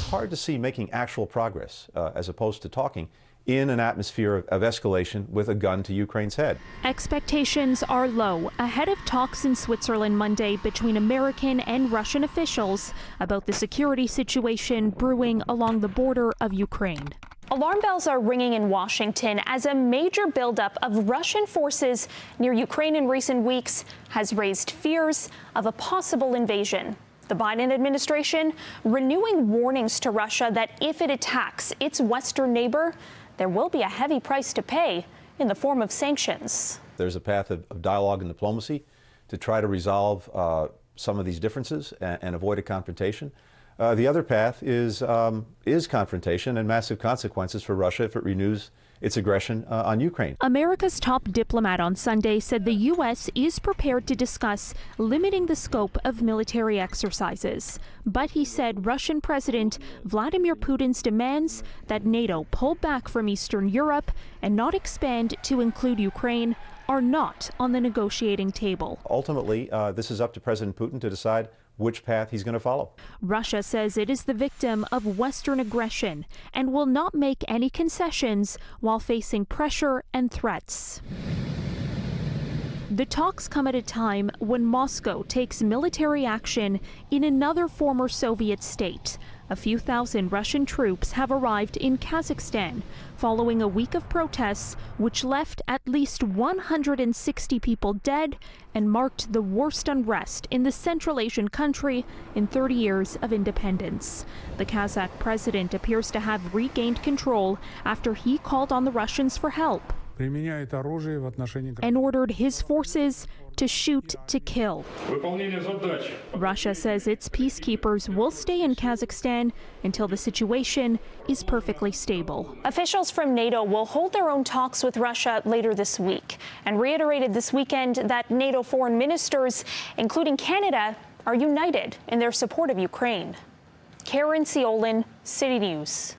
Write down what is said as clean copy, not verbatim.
hard to see making actual progress, as opposed to talking, in an atmosphere of escalation with a gun to Ukraine's head. Expectations are low ahead of talks in Switzerland Monday between American and Russian officials about the security situation brewing along the border of Ukraine. Alarm bells are ringing in Washington as a major buildup of Russian forces near Ukraine in recent weeks has raised fears of a possible invasion. The Biden administration renewing warnings to Russia that if it attacks its western neighbor, there will be a heavy price to pay in the form of sanctions. There's a path of dialogue and diplomacy to try to resolve some of these differences and avoid a confrontation. The other path is confrontation and massive consequences for Russia if it renews its aggression on Ukraine. America's top diplomat on Sunday said the U.S. is prepared to discuss limiting the scope of military exercises. But he said Russian President Vladimir Putin's demands that NATO pull back from Eastern Europe and not expand to include Ukraine are not on the negotiating table. Ultimately, this is up to President Putin to decide which path he's going to follow. Russia says it is the victim of Western aggression and will not make any concessions while facing pressure and threats. The talks come at a time when Moscow takes military action in another former Soviet state. A few thousand Russian troops have arrived in Kazakhstan following a week of protests which left at least 160 people dead and marked the worst unrest in the Central Asian country in 30 years of independence. The Kazakh president appears to have regained control after he called on the Russians for help and ordered his forces to shoot to kill. Russia says its peacekeepers will stay in Kazakhstan until the situation is perfectly stable. Officials from NATO will hold their own talks with Russia later this week and reiterated this weekend that NATO foreign ministers, including Canada, are united in their support of Ukraine. Caryn Ceolin, City News.